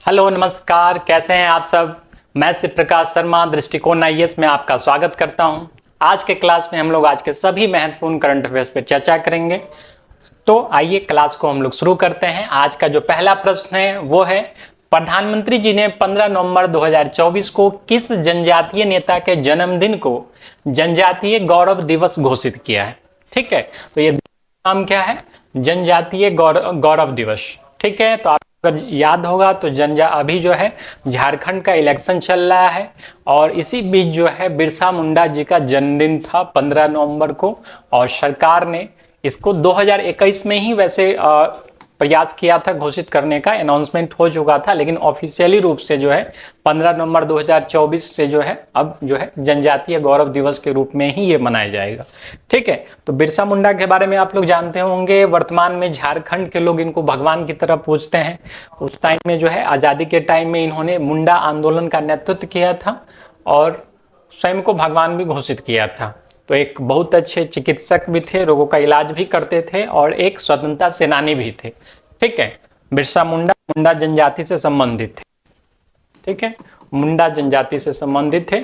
Hello नमस्कार, कैसे हैं आप सब। मैं शिव प्रकाश शर्मा दृष्टिकोण आईएएस में आपका स्वागत करता हूं। आज के क्लास में हम लोग आज के सभी महत्वपूर्ण करंट अफेयर्स पर चर्चा करेंगे। तो आइए क्लास को हम लोग शुरू करते हैं। आज का जो पहला प्रश्न है वो है, प्रधानमंत्री जी ने 15 नवंबर 2024 को किस जनजातीय नेता के जन्मदिन को जनजातीय गौरव दिवस घोषित किया है। ठीक है, तो ये नाम क्या है? जनजातीय गौरव दिवस। ठीक है, तो अगर याद होगा तो अभी जो है झारखंड का इलेक्शन चल रहा है और इसी बीच जो है बिरसा मुंडा जी का जन्मदिन था 15 नवंबर को, और सरकार ने इसको 2021 में ही वैसे प्रयास किया था घोषित करने का, अनाउंसमेंट हो चुका था, लेकिन ऑफिशियली रूप से जो है 15 नवंबर 2024 से जो है अब जो है जनजातीय गौरव दिवस के रूप में ही ये मनाया जाएगा। ठीक है, तो बिरसा मुंडा के बारे में आप लोग जानते होंगे। वर्तमान में झारखंड के लोग इनको भगवान की तरह पूजते हैं। उस टाइम में जो है आज़ादी के टाइम में इन्होंने मुंडा आंदोलन का नेतृत्व किया था और स्वयं को भगवान भी घोषित किया था। तो एक बहुत अच्छे चिकित्सक भी थे, रोगों का इलाज भी करते थे और एक स्वतंत्रता सेनानी भी थे। ठीक है, बिरसा मुंडा मुंडा जनजाति से संबंधित थे। ठीक है, मुंडा जनजाति से संबंधित थे।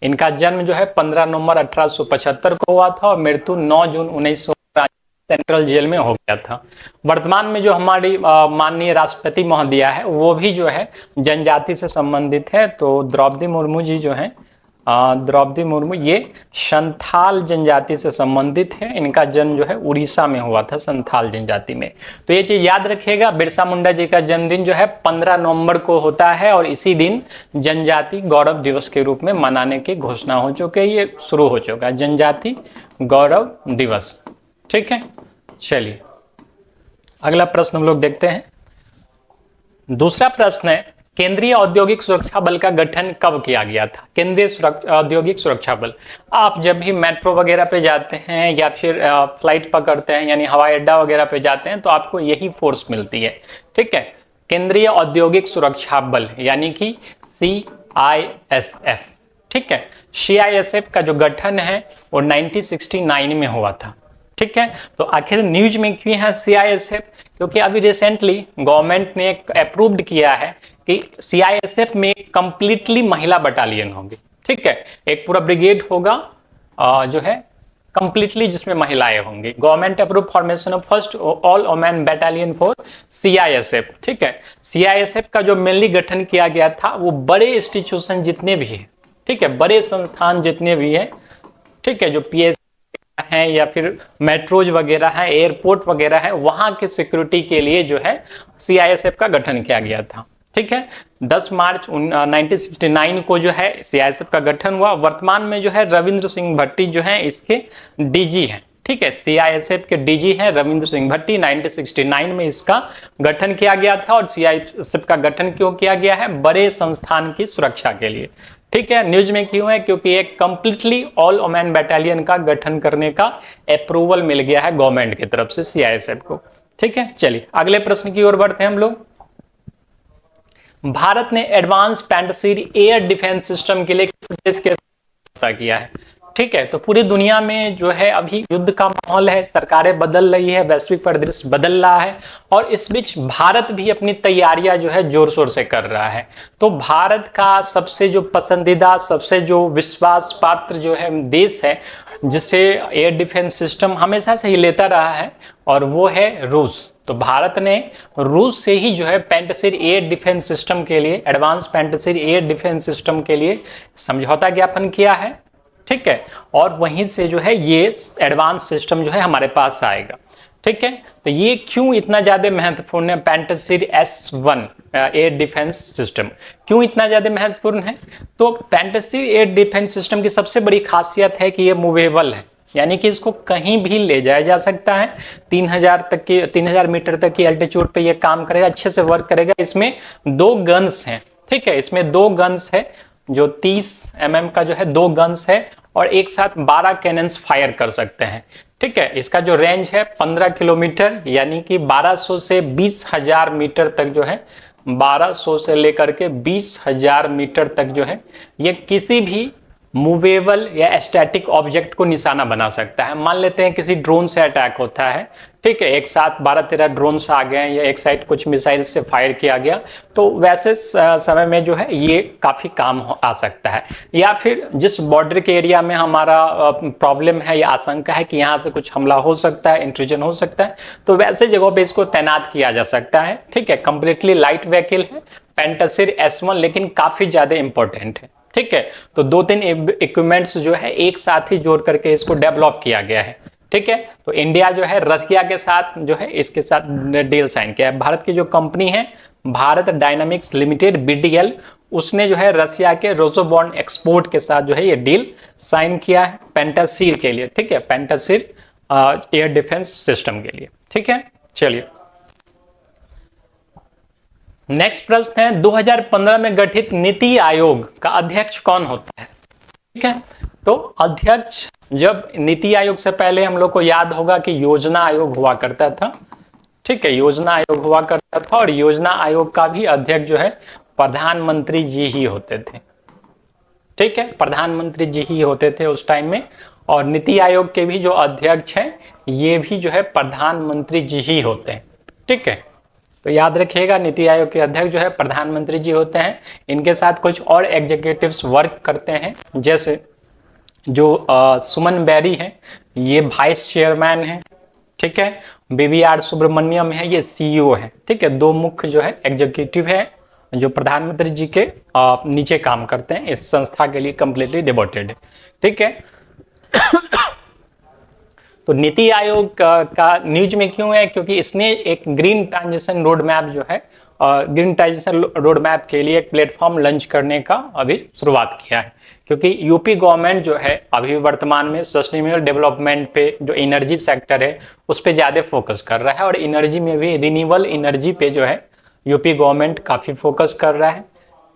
इनका जन्म जो है 15 नवंबर 1875 को हुआ था और मृत्यु 9 जून 1900 सेंट्रल जेल में हो गया था। वर्तमान में जो हमारी माननीय राष्ट्रपति महोदया है वो भी जो है जनजाति से संबंधित है। तो द्रौपदी मुर्मू जी जो है, द्रौपदी मुर्मू, ये संथाल जनजाति से संबंधित है। इनका जन्म जो है उड़ीसा में हुआ था, संथाल जनजाति में। तो ये चीज याद रखिएगा, बिरसा मुंडा जी का जन्मदिन जो है 15 नवंबर को होता है और इसी दिन जनजाति गौरव दिवस के रूप में मनाने की घोषणा हो चुकी है। ये शुरू हो चुका है जनजाति गौरव दिवस। ठीक है, चलिए अगला प्रश्न हम लोग देखते हैं। दूसरा प्रश्न है, केंद्रीय औद्योगिक सुरक्षा बल का गठन कब किया गया था? केंद्रीय औद्योगिक सुरक्षा बल, आप जब भी मेट्रो वगैरह पे जाते हैं या फिर फ्लाइट पकड़ते हैं यानी हवाई अड्डा वगैरह पे जाते हैं तो आपको यही फोर्स मिलती है। ठीक है, केंद्रीय औद्योगिक सुरक्षा बल यानी कि CISF। ठीक है, CISF का जो गठन है वो 1969 में हुआ था। ठीक है, तो आखिर न्यूज में क्यों है CISF? क्योंकि अभी रिसेंटली गवर्नमेंट ने अप्रूव्ड किया है कि CISF में कंप्लीटली महिला बटालियन होगी। ठीक है, एक पूरा ब्रिगेड होगा जो है कंप्लीटली जिसमें महिलाएं होंगी। Government approve formation of first all women battalion for CISF। ठीक है, CISF का जो मेनली गठन किया गया था वो बड़े इंस्टीट्यूशन जितने भी है, ठीक है, बड़े संस्थान जितने भी है, ठीक है, जो PS हैं या फिर मेट्रोज वगैरह हैं, एयरपोर्ट वगैरह हैं, वहां के सिक्योरिटी के लिए जो है CISF का गठन किया गया था। ठीक है, 10 मार्च 1969 को जो है CISF का गठन हुआ। वर्तमान में जो है रविंद्र सिंह भट्टी जो है इसके DG हैं। ठीक है, CISF के DG हैं रविंद्र सिंह भट्टी। 1969 में इसका गठन किया गया था और CISF का गठन क्यों किया गया है? बड़े संस्थान की सुरक्षा के लिए। ठीक है, न्यूज में क्यों है? क्योंकि एक कंप्लीटली ऑल वुमेन बटालियन का गठन करने का अप्रूवल मिल गया है गवर्नमेंट की तरफ से CISF को। ठीक है, चलिए अगले प्रश्न की ओर बढ़ते हैं हम लोग। भारत ने एडवांस पैंटसीर एयर डिफेंस सिस्टम के लिए किस देश के साथ किया है? ठीक है, तो पूरी दुनिया में जो है अभी युद्ध का माहौल है, सरकारें बदल रही है, वैश्विक परिदृश्य बदल रहा है और इस बीच भारत भी अपनी तैयारियां जो है जोर शोर से कर रहा है। तो भारत का सबसे जो पसंदीदा, सबसे जो विश्वास पात्र जो है देश है जिसे एयर डिफेंस सिस्टम हमेशा से ही लेता रहा है और वो है रूस। तो भारत ने रूस से ही जो है पैंटसीर एयर डिफेंस सिस्टम के लिए, एडवांस पैंटसीर एयर डिफेंस सिस्टम के लिए समझौता ज्ञापन किया है। ठीक है, और वहीं से जो है ये एडवांस सिस्टम जो है हमारे पास आएगा। ठीक है, तो ये क्यों इतना ज्यादा महत्वपूर्ण है? पैंटसीर S1 एयर डिफेंस सिस्टम क्यों इतना ज्यादा महत्वपूर्ण है? तो पैंटसीर एयर डिफेंस सिस्टम की सबसे बड़ी खासियत है कि ये मूवेबल है, यानी कि इसको कहीं भी ले जाया जा सकता है। 3000 मीटर तक की एल्टीट्यूड पे ये काम करेगा, अच्छे से वर्क करेगा। इसमें 2 गन्स हैं। ठीक है, इसमें 2 गन्स है, जो 30 mm का जो है 2 गन्स है और एक साथ 12 कैनन्स फायर कर सकते हैं। ठीक है, इसका जो रेंज है 15 किलोमीटर, यानी कि 1200 से 20,000 मीटर तक जो है, 1200 से लेकर के 20,000 मीटर तक जो है ये किसी भी मूवेबल या स्टैटिक ऑब्जेक्ट को निशाना बना सकता है। मान लेते हैं किसी ड्रोन से अटैक होता है, ठीक है, एक साथ 12-13 ड्रोन्स आ गए या एक साइड कुछ मिसाइल से फायर किया गया, तो वैसे समय में जो है ये काफी काम आ सकता है। या फिर जिस बॉर्डर के एरिया में हमारा प्रॉब्लम है या आशंका है कि यहाँ से कुछ हमला हो सकता है, इंट्रूजन हो सकता है, तो वैसे जगहों पे इसको तैनात किया जा सकता है। ठीक है, कंप्लीटली लाइट व्हीकल है, पेंटासिर S1, लेकिन काफी ज्यादा इंपॉर्टेंट है। ठीक है, तो 2-3 इक्विपमेंट्स जो है एक साथ ही जोड़ करके इसको डेवलप किया गया है। ठीक है, तो इंडिया जो है रसिया के साथ जो है इसके साथ डील साइन किया है। भारत की जो कंपनी है भारत डायनामिक्स लिमिटेड BDL, उसने जो है रसिया के रोजोबॉर्न एक्सपोर्ट के साथ जो है ये डील साइन किया है पेंटासिर के लिए। ठीक है, पेंटासिर एयर डिफेंस सिस्टम के लिए। ठीक है, चलिए नेक्स्ट प्रश्न है, 2015 में गठित नीति आयोग का अध्यक्ष कौन होता है? ठीक है, तो अध्यक्ष, जब नीति आयोग से पहले हम लोग को याद होगा कि योजना आयोग हुआ करता था। ठीक है, योजना आयोग हुआ करता था और योजना आयोग का भी अध्यक्ष जो है प्रधानमंत्री जी ही होते थे। ठीक है, प्रधानमंत्री जी ही होते थे उस टाइम में, और नीति आयोग के भी जो अध्यक्ष हैं ये भी जो है प्रधानमंत्री जी ही होते हैं। ठीक है, तो याद रखिएगा नीति आयोग के अध्यक्ष जो है प्रधानमंत्री जी होते हैं। इनके साथ कुछ और एग्जीक्यूटिव्स वर्क करते हैं, जैसे जो सुमन बेरी है ये वाइस चेयरमैन है। ठीक है, BVR सुब्रमण्यम है ये CEO है। ठीक है, 2 मुख्य जो है एग्जीक्यूटिव है जो प्रधानमंत्री जी के नीचे काम करते हैं, इस संस्था के लिए कंप्लीटली डिवोटेड है। ठीक है, तो नीति आयोग का न्यूज में क्यों है? क्योंकि इसने एक ग्रीन ट्रांजिशन रोड मैप जो है, ग्रीन ट्रांजिशन रोड मैप के लिए एक प्लेटफॉर्म लॉन्च करने का अभी शुरुआत किया है। क्योंकि यूपी गवर्नमेंट जो है अभी वर्तमान में सस्टेनेबल डेवलपमेंट पे, जो एनर्जी सेक्टर है उस पे ज्यादा फोकस कर रहा है, और एनर्जी में भी रिन्यूएबल एनर्जी पे जो है यूपी गवर्नमेंट काफी फोकस कर रहा है।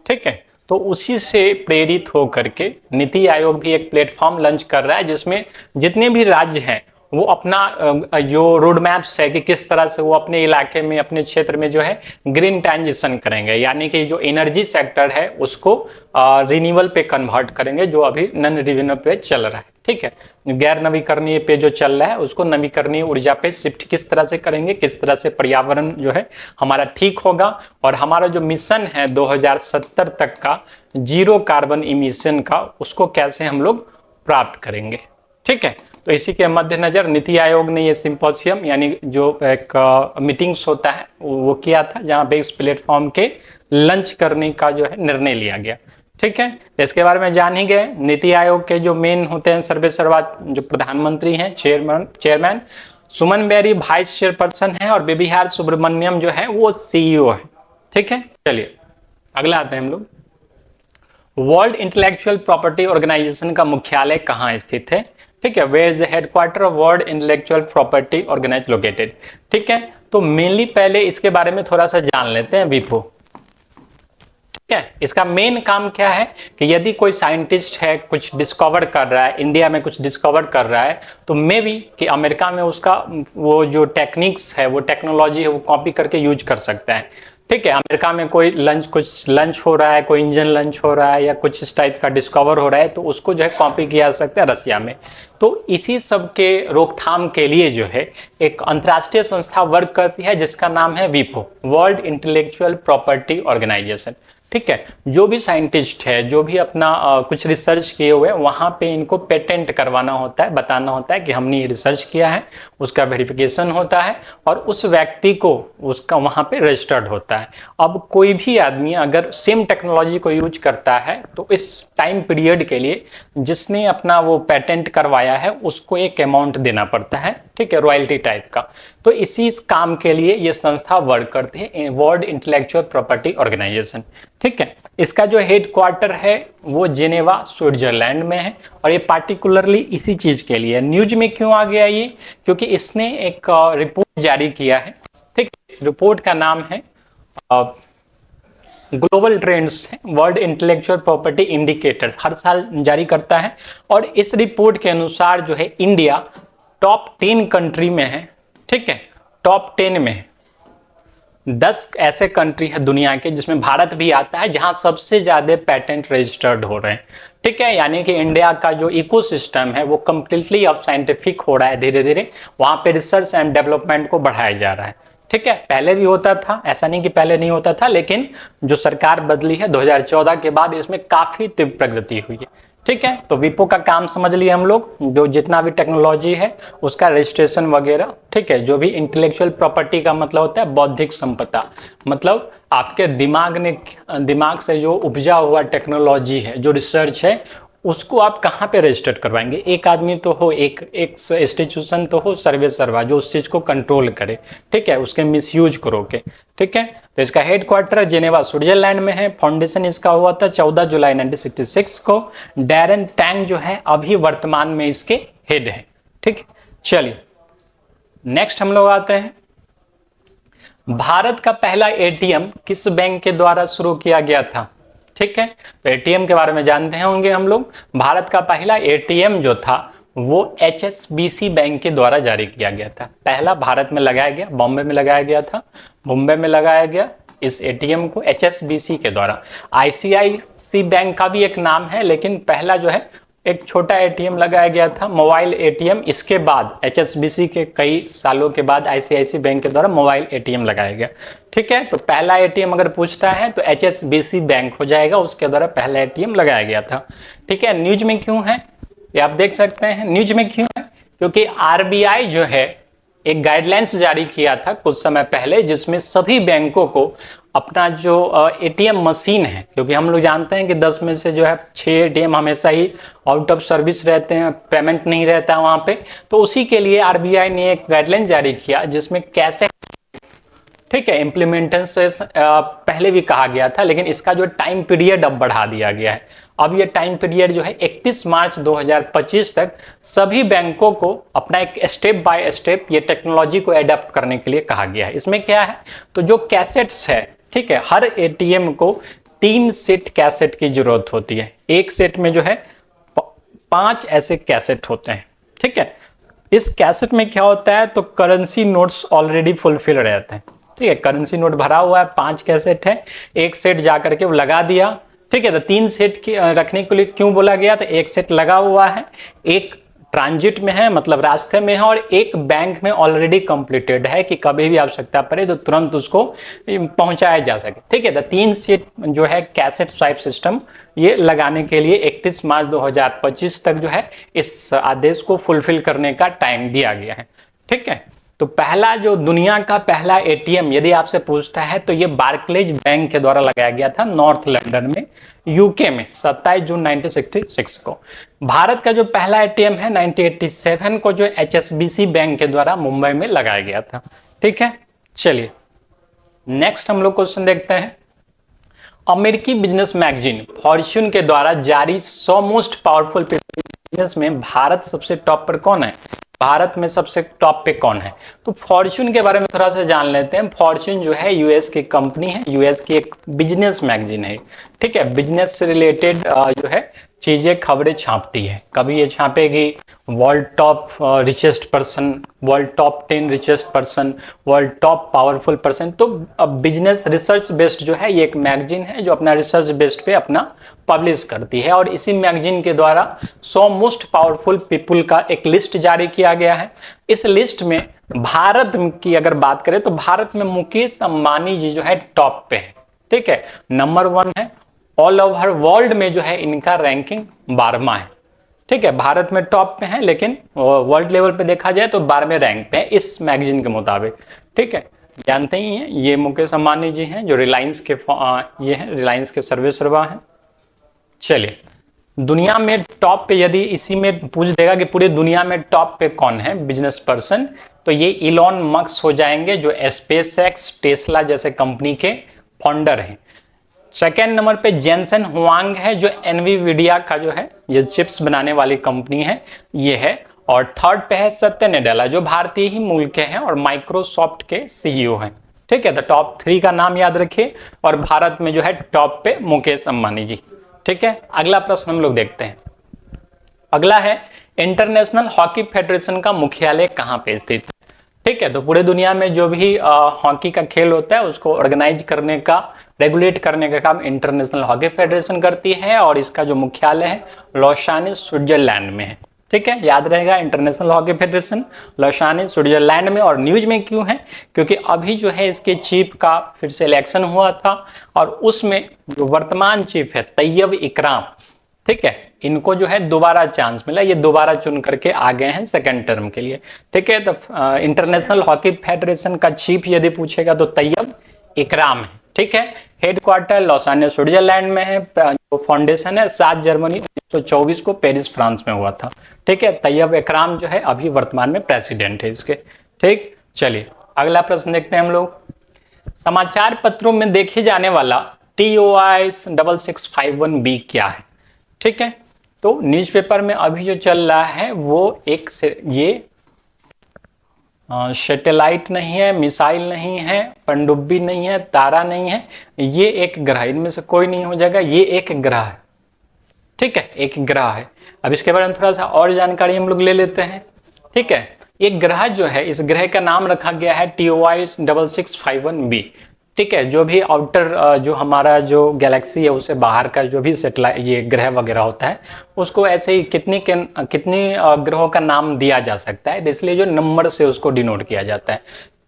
ठीक है, तो उसी से प्रेरित होकर के नीति आयोग भी एक प्लेटफॉर्म लॉन्च कर रहा है, जिसमें जितने भी राज्य हैं वो अपना जो रोड मैप्स है कि किस तरह से वो अपने इलाके में, अपने क्षेत्र में जो है ग्रीन ट्रांजिशन करेंगे, यानी कि जो एनर्जी सेक्टर है उसको रिन्यूएबल पे कन्वर्ट करेंगे, जो अभी नन रिन्यूएबल पे चल रहा है। ठीक है, गैर नवीकरणीय पे जो चल रहा है उसको नवीकरणीय ऊर्जा पे शिफ्ट किस तरह से करेंगे, किस तरह से पर्यावरण जो है हमारा ठीक होगा, और हमारा जो मिशन है 2070 तक का जीरो कार्बन इमिशन का, उसको कैसे हम लोग प्राप्त करेंगे। ठीक है, तो इसी के मद्देनजर नीति आयोग ने ये सिंपोजियम यानी जो एक मीटिंग्स होता है वो किया था, जहां पे इस प्लेटफॉर्म के लॉन्च करने का जो है निर्णय लिया गया। ठीक है, इसके बारे में जान ही गए। नीति आयोग के जो मेन होते हैं सर्वेसर्वा जो प्रधानमंत्री हैं, चेयरमैन सुमन बेरी वाइस चेयरपर्सन है, और BVR सुब्रमण्यम जो है वो CEO है। ठीक है, चलिए अगला आते हैं हम लोग। वर्ल्ड इंटेलेक्चुअल प्रॉपर्टी ऑर्गेनाइजेशन का मुख्यालय कहाँ स्थित है? ठीक है, where is the headquarter of World Intellectual Property Organization located? ठीक है, तो मेनली पहले इसके बारे में थोड़ा सा जान लेते हैं। विपो, ठीक है, इसका मेन काम क्या है कि यदि कोई साइंटिस्ट है कुछ डिस्कवर कर रहा है, इंडिया में कुछ डिस्कवर कर रहा है, तो मे बी कि अमेरिका में उसका वो जो टेक्निक्स है, वो टेक्नोलॉजी है, वो कॉपी करके यूज कर सकता है। ठीक है, अमेरिका में कोई कुछ लंच हो रहा है, कोई इंजन लंच हो रहा है, या कुछ इस टाइप का डिस्कवर हो रहा है, तो उसको जो है कॉपी किया जा सकता है रसिया में। तो इसी सब के रोकथाम के लिए जो है एक अंतर्राष्ट्रीय संस्था वर्क करती है जिसका नाम है विपो, वर्ल्ड इंटेलेक्चुअल प्रॉपर्टी ऑर्गेनाइजेशन। ठीक है, जो भी साइंटिस्ट है, जो भी अपना कुछ रिसर्च किए हुए हैं, वहां पे इनको पेटेंट करवाना होता है, बताना होता है कि हमने ये रिसर्च किया है, उसका वेरिफिकेशन होता है, और उस व्यक्ति को उसका वहां पे रजिस्टर्ड होता है। अब कोई भी आदमी अगर सेम टेक्नोलॉजी को यूज करता है, तो इस टाइम पीरियड के लिए जिसने अपना वो पेटेंट करवाया है उसको एक अमाउंट देना पड़ता है। ठीक है, रॉयल्टी टाइप का। तो इसी काम के लिए ये संस्था वर्क करती है, वर्ल्ड इंटेलेक्चुअल प्रॉपर्टी ऑर्गेनाइजेशन। ठीक है, इसका जो हेडक्वार्टर है वो जेनेवा स्विट्जरलैंड में है, और ये पार्टिकुलरली इसी चीज के लिए न्यूज में क्यों आ गया ये, क्योंकि इसने एक रिपोर्ट जारी किया है। ठीक, इस रिपोर्ट का नाम है ग्लोबल ट्रेंड्स है, वर्ल्ड इंटेलेक्चुअल प्रॉपर्टी इंडिकेटर, हर साल जारी करता है, और इस रिपोर्ट के अनुसार जो है इंडिया टॉप 10 कंट्री में है। ठीक है, टॉप 10 में है। 10 ऐसे कंट्री है दुनिया के जिसमें भारत भी आता है जहां सबसे ज्यादा पेटेंट रजिस्टर्ड हो रहे हैं। ठीक है, यानी कि इंडिया का जो इकोसिस्टम है वो कंप्लीटली अब साइंटिफिक हो रहा है, धीरे धीरे वहां पे रिसर्च एंड डेवलपमेंट को बढ़ाया जा रहा है। ठीक है, पहले भी होता था, ऐसा नहीं कि पहले नहीं होता था, लेकिन जो सरकार बदली है 2014 के बाद इसमें काफी तीव्र प्रगति हुई है। ठीक है, तो विपो का काम समझ लिए हम लोग, जो जितना भी टेक्नोलॉजी है उसका रजिस्ट्रेशन वगैरह। ठीक है, जो भी इंटेलेक्चुअल प्रॉपर्टी का मतलब होता है बौद्धिक संपदा, मतलब आपके दिमाग से जो उपजा हुआ टेक्नोलॉजी है, जो रिसर्च है, उसको आप कहाँ पे रजिस्टर करवाएंगे। एक आदमी तो हो, एक इंस्टीट्यूशन तो हो सर्वे सर्वा जो उस चीज को कंट्रोल करे। ठीक है, उसके मिसयूज को रोके। ठीक है, तो इसका हेडक्वार्टर जेनेवा स्विट्जरलैंड में है। फाउंडेशन इसका हुआ था 14 जुलाई 1966 को। डैरेन टैंग जो है अभी वर्तमान में इसके हेड है। ठीक, चलिए नेक्स्ट हम लोग आते हैं, भारत का पहला एटीएम किस बैंक के द्वारा शुरू किया गया था। ठीक है, तो एटीएम के बारे में जानते होंगे हम लोग। भारत का पहला एटीएम जो था वो HSBC बैंक के द्वारा जारी किया गया था। पहला भारत में लगाया गया, बॉम्बे में लगाया गया था, मुंबई में लगाया गया इस एटीएम को HSBC के द्वारा। ICICI बैंक का भी एक नाम है, लेकिन पहला जो है एक छोटा एटीएम लगाया गया था, मोबाइल एटीएम। इसके बाद HSBC के कई सालों के बाद ICICI बैंक के द्वारा मोबाइल एटीएम लगाया गया। ठीक है, तो पहला एटीएम अगर पूछता है तो HSBC बैंक हो जाएगा, उसके द्वारा पहला एटीएम लगाया गया था। ठीक है, न्यूज में क्यों है ये आप देख सकते हैं। न्यूज में क्यों है, क्योंकि RBI जो है एक गाइडलाइंस जारी किया था कुछ समय पहले, जिसमें सभी बैंकों को अपना जो एटीएम मशीन है, क्योंकि हम लोग जानते हैं कि 10 में से जो है 6 एटीएम हमेशा ही आउट ऑफ सर्विस रहते हैं, पेमेंट नहीं रहता वहां पे, तो उसी के लिए RBI ने एक गाइडलाइन जारी किया जिसमें कैसे, ठीक है, इम्प्लीमेंटेशन से पहले भी कहा गया था, लेकिन इसका जो टाइम पीरियड अब बढ़ा दिया गया है। अब ये टाइम पीरियड जो है 31 मार्च 2025 तक सभी बैंकों को अपना एक स्टेप बाय स्टेप ये टेक्नोलॉजी को एडप्ट करने के लिए कहा गया है। इसमें क्या है, तो जो कैसेट्स है, ठीक है, हर एटीएम को 3 सेट कैसेट की जरूरत होती है। एक सेट में जो है 5 ऐसे कैसेट होते हैं। ठीक है, इस कैसेट में क्या होता है, तो करेंसी नोट्स ऑलरेडी फुलफिल रहते हैं। ठीक है, करेंसी नोट भरा हुआ है, 5 कैसेट है, एक सेट जा करके वो लगा दिया। ठीक है, तो 3 सेट की रखने के लिए क्यों बोला गया, तो एक सेट लगा हुआ है, एक ट्रांजिट में है मतलब रास्ते में है, और एक बैंक में ऑलरेडी कंप्लीटेड है कि कभी भी आवश्यकता पड़े तो तुरंत उसको पहुंचाया जा सके। ठीक है, तो 3 सेट जो है कैसेट स्वाइप सिस्टम ये लगाने के लिए 31 मार्च 2025 तक जो है इस आदेश को फुलफिल करने का टाइम दिया गया है। ठीक है, तो पहला जो दुनिया का पहला एटीएम यदि आपसे पूछता है तो ये बार्कलेज बैंक के द्वारा लगाया गया था नॉर्थ लंदन में, यूके में 27 जून 1966 को। भारत का जो पहला एटीएम है 1987 को जो HSBC बैंक के द्वारा मुंबई में लगाया गया था। ठीक है, चलिए नेक्स्ट हम लोग क्वेश्चन देखते हैं। अमेरिकी बिजनेस मैगजीन फॉर्च्यून के द्वारा जारी 100 मोस्ट पावरफुल पीपल बिजनेस में भारत सबसे टॉप पर कौन है। भारत में सबसे टॉप पे कौन है, तो फॉर्च्यून के बारे में थोड़ा सा जान लेते हैं। फॉर्च्यून जो है यूएस की कंपनी है, यूएस की एक बिजनेस मैगजीन है। ठीक है, बिजनेस से रिलेटेड जो है चीजें खबरें छापती है। कभी ये छापेगी world top richest person, world top 10 richest person, world top powerful person. तो बिजनेस रिसर्च बेस्ड जो है ये एक मैगजीन है जो अपना रिसर्च बेस्ड पे अपना पब्लिश करती है, और इसी मैगजीन के द्वारा 100 मोस्ट पावरफुल पीपल का एक लिस्ट जारी किया गया है। इस लिस्ट में भारत की अगर बात करें तो भारत में मुकेश अंबानी जी जो है टॉप पे है। ठीक है, नंबर 1 है। ऑल ओवर वर्ल्ड में जो है इनका रैंकिंग 12वां है। ठीक है, भारत में टॉप पे है, लेकिन वर्ल्ड लेवल पे देखा जाए तो 12वें रैंक पे है इस मैगजीन के मुताबिक। ठीक है, जानते ही हैं ये मुकेश अंबानी जी हैं जो रिलायंस के ये हैं, रिलायंस के सर्वे सर्वा हैं। चलिए दुनिया में टॉप पे यदि इसी में पूछ देगा कि पूरी दुनिया में टॉप पे कौन है बिजनेस पर्सन, तो ये इलॉन मस्क हो जाएंगे जो स्पेसएक्स, टेस्ला जैसे कंपनी के फाउंडर हैं। सेकेंड नंबर पे जेनसन हुआंग है जो एनवीडिया का जो है ये चिप्स बनाने वाली कंपनी है ये है। और थर्ड पे है सत्य नाडेला जो भारतीय ही मूल के हैं और माइक्रोसॉफ्ट के सीईओ हैं। ठीक है, तो टॉप 3 का नाम याद रखिए, और भारत में जो है टॉप पे मुकेश अंबानी जी। ठीक है, अगला प्रश्न हम लोग देखते हैं। अगला है इंटरनेशनल हॉकी फेडरेशन का मुख्यालय कहां पे स्थित है। ठीक है। तो पूरे दुनिया में जो भी हॉकी का खेल होता है उसको ऑर्गेनाइज करने का, रेगुलेट करने का काम इंटरनेशनल हॉकी फेडरेशन करती है, और इसका जो मुख्यालय है लौसाने स्विट्जरलैंड में है। ठीक है, याद रहेगा, international hockey federation Lausanne Switzerland में। और न्यूज में क्यों है, क्योंकि अभी जो है इसके चीफ का फिर से इलेक्शन हुआ था, और उसमें जो वर्तमान चीफ है तैयब इकराम, ठीक है, इनको जो है दोबारा चांस मिला, ये दोबारा चुन करके आ गए हैं सेकंड टर्म के लिए। ठीक है, तो इंटरनेशनल हॉकी फेडरेशन का चीफ यदि पूछेगा तो तैयब इकराम है। ठीक है, हेडक्वार्टर लौसाने स्विट्जरलैंड में है। जो फाउंडेशन है 7 जनवरी 1924 को पेरिस फ्रांस में हुआ था। ठीक है, तैयब इकराम जो है अभी वर्तमान में प्रेसिडेंट है इसके। ठीक, चलिए अगला प्रश्न देखते हैं हम लोग। समाचार पत्रों में देखे जाने वाला TOI 6651B क्या है? ठीक है, तो न्यूज़पेपर में अभी जो चल रहा है वो एक ये सैटेलाइट नहीं है, मिसाइल नहीं है, पनडुब्बी नहीं है, तारा नहीं है, ये एक ग्रह, इनमें से कोई नहीं हो जाएगा, ये एक ग्रह है। ठीक है, एक ग्रह है। अब इसके बारे में थोड़ा सा और जानकारी हम लोग ले लेते हैं। ठीक है, एक ग्रह जो है, इस ग्रह का नाम रखा गया है TOI 6651B। ठीक है, जो भी आउटर जो हमारा जो गैलेक्सी है उसे बाहर का जो भी सेटेलाइट ये ग्रह वगैरह होता है उसको ऐसे ही कितनी ग्रहों का नाम दिया जा सकता है, इसलिए जो नंबर से उसको डिनोट किया जाता है।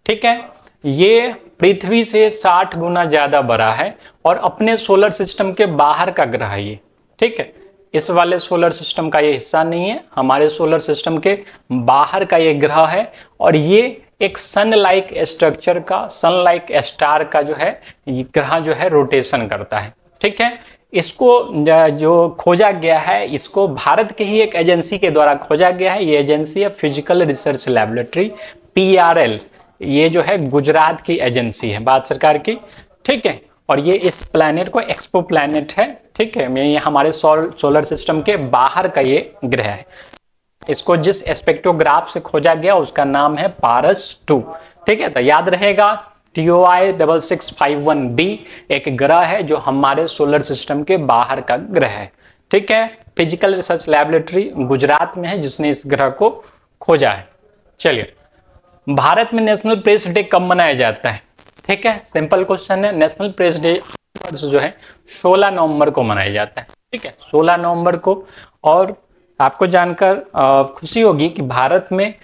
ठीक है, ये पृथ्वी से 60 गुना ज्यादा बड़ा है और अपने सोलर सिस्टम के बाहर का ग्रह है ये। ठीक है, इस वाले सोलर सिस्टम का ये हिस्सा नहीं है, हमारे सोलर सिस्टम के बाहर का ये ग्रह है, और ये एक सन लाइक स्ट्रक्चर का, सन लाइक स्टार का जो है ग्रह जो है रोटेशन करता है। ठीक है, इसको जो खोजा गया है, इसको भारत के ही एक एजेंसी के द्वारा खोजा गया है। ये एजेंसी है फिजिकल रिसर्च लैबोरेटरी, PRL। ये जो है गुजरात की एजेंसी है, भारत सरकार की। ठीक है, और ये इस प्लैनेट को एक्सपो प्लैनेट है। ठीक है, ये हमारे सोलर सिस्टम के बाहर का ये ग्रह है। इसको जिस स्पेक्ट्रोग्राफ से खोजा गया उसका नाम है पारस 2। ठीक है, तो याद रहेगा TOI 6651B एक ग्रह है जो हमारे सोलर सिस्टम के बाहर का ग्रह है। ठीक है, फिजिकल रिसर्च लैबोरेटरी गुजरात में है जिसने इस ग्रह को खोजा है। चलिए, भारत में नेशनल प्रेस डे कब मनाया जाता है? ठीक है, सिंपल क्वेश्चन है। नेशनल प्रेस डे जो है 16 नवंबर को मनाया जाता है। ठीक है, 16 नवंबर को। और आपको जानकर खुशी होगी कि भारत में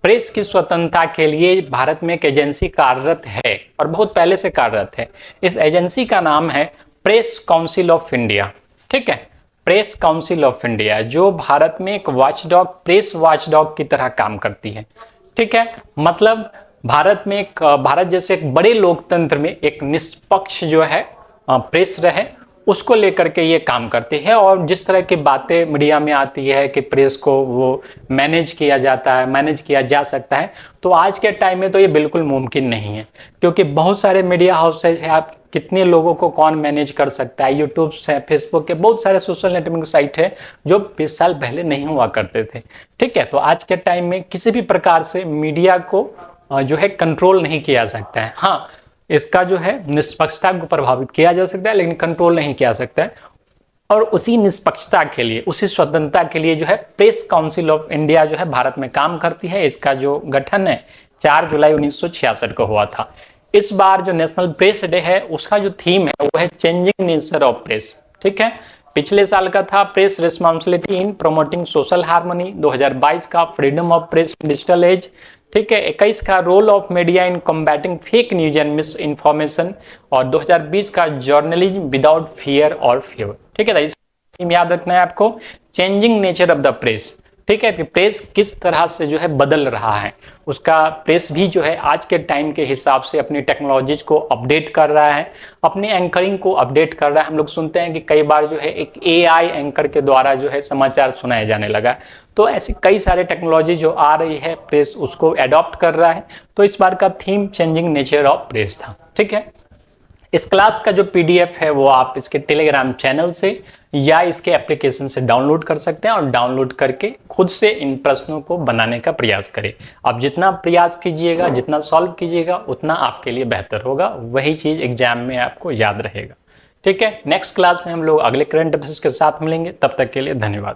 प्रेस की स्वतंत्रता के लिए भारत में एक एजेंसी कार्यरत है, और बहुत पहले से कार्यरत है। इस एजेंसी का नाम है प्रेस काउंसिल ऑफ इंडिया। ठीक है, प्रेस काउंसिल ऑफ इंडिया, जो भारत में एक वॉचडॉग, प्रेस वॉचडॉग की तरह काम करती है। ठीक है, मतलब भारत जैसे एक बड़े लोकतंत्र में एक निष्पक्ष जो है प्रेस रहे, उसको लेकर के ये काम करती है। और जिस तरह की बातें मीडिया में आती है कि प्रेस को वो मैनेज किया जाता है, मैनेज किया जा सकता है, तो आज के टाइम में तो ये बिल्कुल मुमकिन नहीं है, क्योंकि बहुत सारे मीडिया हाउसेज है, आप कितने लोगों को कौन मैनेज कर सकता है। यूट्यूब से, फेसबुक के बहुत सारे सोशल नेटवर्किंग साइट है जो 20 साल पहले नहीं हुआ करते थे। ठीक है, तो आज के टाइम में किसी भी प्रकार से मीडिया को जो है कंट्रोल नहीं किया सकता है। हाँ, इसका जो है निष्पक्षता को प्रभावित किया जा सकता है, लेकिन कंट्रोल नहीं किया सकता है। और उसी निष्पक्षता के लिए, उसी स्वतंत्रता के लिए जो है प्रेस काउंसिल ऑफ इंडिया जो है भारत में काम करती है। इसका जो गठन है 4 जुलाई 1966 को हुआ था। इस बार जो नेशनल प्रेस डे है उसका जो थीम है वो है चेंजिंग नेचर ऑफ प्रेस। ठीक है, पिछले साल का था press responsibility in promoting social harmony, 2022 का freedom of press digital age. ठीक है, 21 का role of media in combating fake news and misinformation, और 2020 का जर्नलिज्म विदाउट फियर और फेवर। ठीक है, तो इस याद रखना है आपको, changing nature of the press. ठीक है, कि प्रेस किस तरह से जो है बदल रहा है, उसका प्रेस भी जो है आज के टाइम के हिसाब से अपनी टेक्नोलॉजीज को अपडेट कर रहा है, अपनी एंकरिंग को अपडेट कर रहा है। हम लोग सुनते हैं कि कई बार जो है एक AI एंकर के द्वारा जो है समाचार सुनाया जाने लगा। तो ऐसी कई सारे टेक्नोलॉजी जो आ रही है, प्रेस उसको एडॉप्ट कर रहा है। तो इस बार का theme changing nature of press था। ठीक है, इस क्लास का जो PDF है वो आप इसके टेलीग्राम चैनल से या इसके एप्लीकेशन से डाउनलोड कर सकते हैं, और डाउनलोड करके खुद से इन प्रश्नों को बनाने का प्रयास करें। आप जितना प्रयास कीजिएगा, जितना सॉल्व कीजिएगा, उतना आपके लिए बेहतर होगा, वही चीज एग्जाम में आपको याद रहेगा। ठीक है, नेक्स्ट क्लास में हम लोग अगले करंट अफेयर्स के साथ मिलेंगे, तब तक के लिए धन्यवाद।